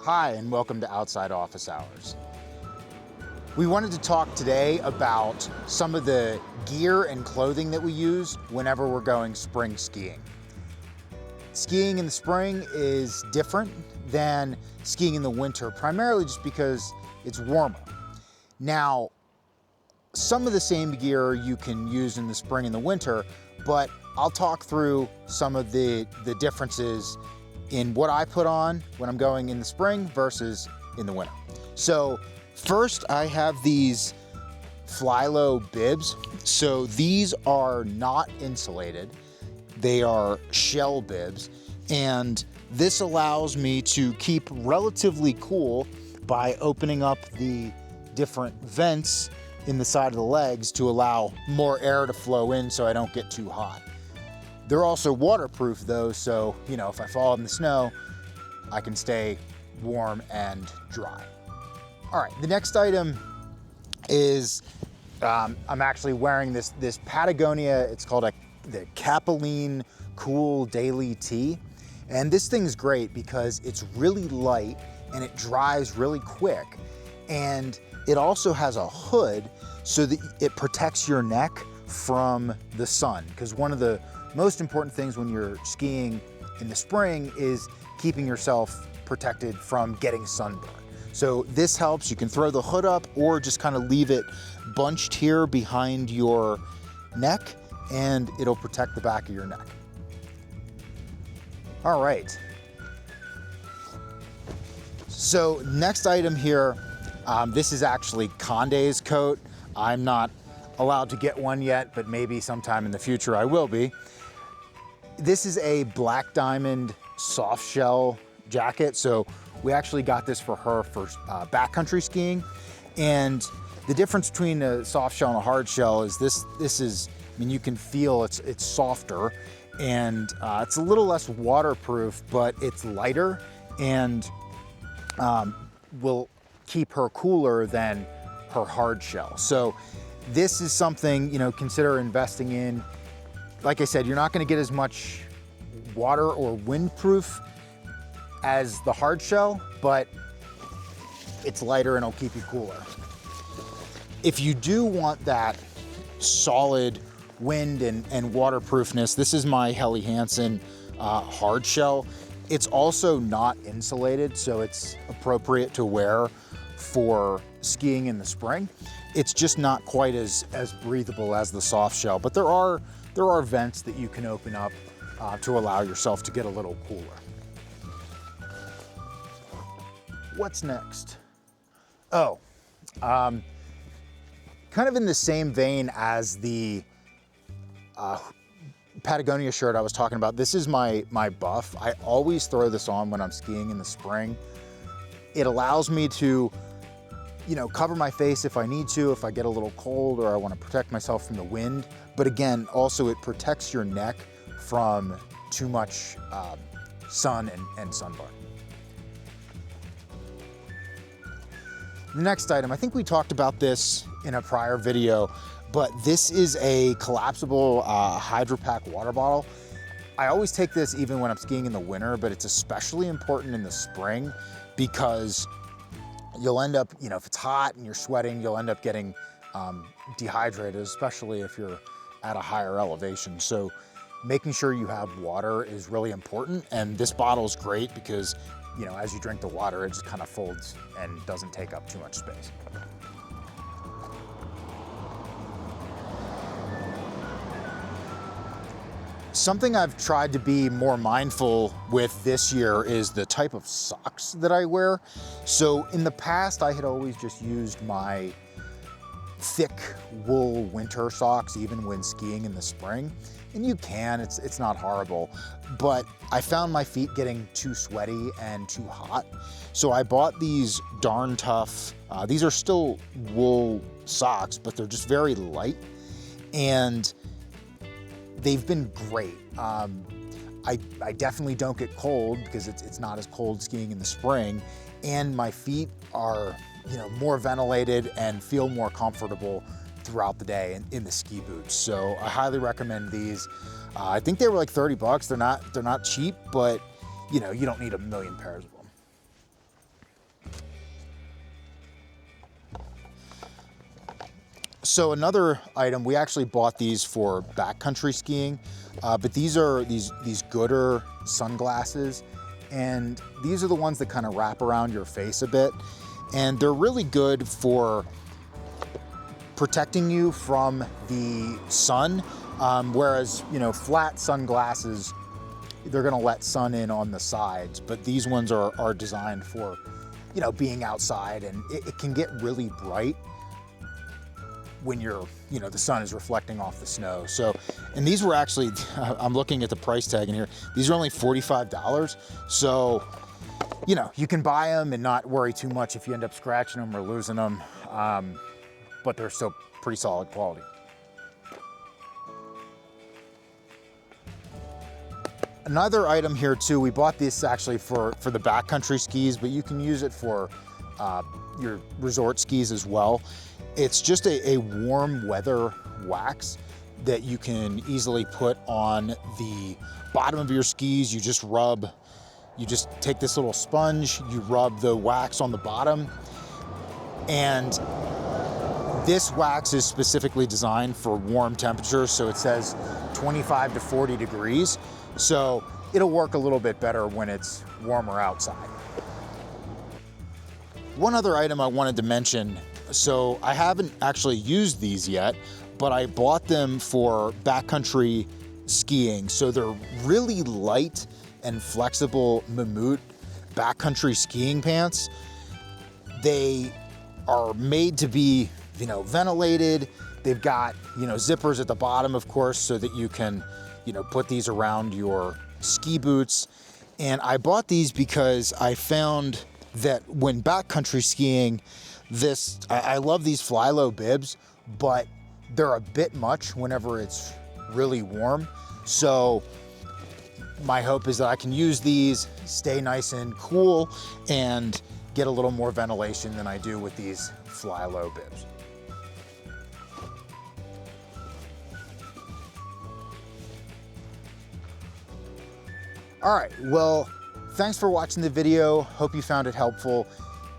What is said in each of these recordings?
Hi, and welcome to Outside Office Hours. We wanted to talk today about some of the gear and clothing that we use whenever we're going spring skiing. Skiing in the spring is different than skiing in the winter, primarily just because it's warmer. Now, some of the same gear you can use in the spring and the winter, but I'll talk through some of the differences in what I put on when I'm going in the spring versus in the winter. So first I have these Flylow Bibs. So these are not insulated. They are shell bibs, and this allows me to keep relatively cool by opening up the different vents in the side of the legs to allow more air to flow in so I don't get too hot. They're also waterproof though, so if I fall in the snow, I can stay warm and dry. All right, the next item is, I'm actually wearing this Patagonia, it's called the Capilene Cool Daily Tee. And this thing's great because it's really light and it dries really quick. And it also has a hood so that it protects your neck from the sun. Because one of the most important things when you're skiing in the spring is keeping yourself protected from getting sunburned. So this helps. You can throw the hood up or just kind of leave it bunched here behind your neck and it'll protect the back of your neck. All right. So next item here, this is actually Conde's coat. I'm not allowed to get one yet, but maybe sometime in the future I will be. This is a black diamond soft shell jacket. So we actually got this for her for backcountry skiing. And the difference between a soft shell and a hard shell is this is, you can feel it's softer and it's a little less waterproof, but it's lighter and will keep her cooler than her hard shell. So this is something, consider investing in. Like I said, you're not gonna get as much water or windproof as the hard shell, but it's lighter and it'll keep you cooler. If you do want that solid wind and waterproofness, this is my Helly Hansen hard shell. It's also not insulated, so it's appropriate to wear for skiing in the spring. It's just not quite as breathable as the soft shell, but there are vents that you can open up to allow yourself to get a little cooler. What's next? Oh, kind of in the same vein as the Patagonia shirt I was talking about. This is my buff. I always throw this on when I'm skiing in the spring. It allows me to cover my face if I need to, if I get a little cold or I want to protect myself from the wind. But again, also it protects your neck from too much sun and sunburn. The next item, I think we talked about this in a prior video, but this is a collapsible HydraPak water bottle. I always take this even when I'm skiing in the winter, but it's especially important in the spring because you'll end up, if it's hot and you're sweating, you'll end up getting dehydrated, especially if you're at a higher elevation. So making sure you have water is really important. And this bottle is great because, as you drink the water, it just kind of folds and doesn't take up too much space. Something I've tried to be more mindful with this year is the type of socks that I wear. So in the past, I had always just used my thick wool winter socks, even when skiing in the spring. And you can, it's not horrible, but I found my feet getting too sweaty and too hot. So I bought these Darn Tough, these are still wool socks, but they're just very light. And they've been great. I definitely don't get cold because it's not as cold skiing in the spring, and my feet are more ventilated and feel more comfortable throughout the day in the ski boots. So I highly recommend these. I think they were like 30 bucks. They're not cheap, but you don't need a million pairs of them. So another item, we actually bought these for backcountry skiing, but these are these Goodr sunglasses, and these are the ones that kind of wrap around your face a bit, and they're really good for protecting you from the sun, whereas, you know, flat sunglasses, they're gonna let sun in on the sides, but these ones are designed for, you know, being outside, and it can get really bright when you're, you know, the sun is reflecting off the snow. So, and these were actually, I'm looking at the price tag in here, these are only $45. So, you know, you can buy them and not worry too much if you end up scratching them or losing them, but they're still pretty solid quality. Another item here too, we bought this actually for the backcountry skis, but you can use it for your resort skis as well. It's just a warm weather wax that you can easily put on the bottom of your skis. You just take this little sponge, you rub the wax on the bottom, and this wax is specifically designed for warm temperatures, so it says 25 to 40 degrees. So it'll work a little bit better when it's warmer outside. One other item I wanted to mention, so I haven't actually used these yet, but I bought them for backcountry skiing. So they're really light and flexible Mammut backcountry skiing pants. They are made to be, you know, ventilated. They've got, you know, zippers at the bottom, of course, so that you can, you know, put these around your ski boots. And I bought these because I found that when backcountry skiing, I love these Flylow Bibs, but they're a bit much whenever it's really warm. So my hope is that I can use these, stay nice and cool, and get a little more ventilation than I do with these Flylow Bibs. All right, well, thanks for watching the video. Hope you found it helpful.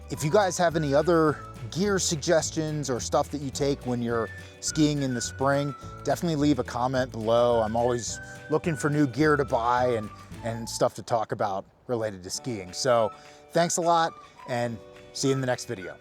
If you guys have any other gear suggestions or stuff that you take when you're skiing in the spring, definitely leave a comment below. I'm always looking for new gear to buy and stuff to talk about related to skiing. So thanks a lot, and see you in the next video.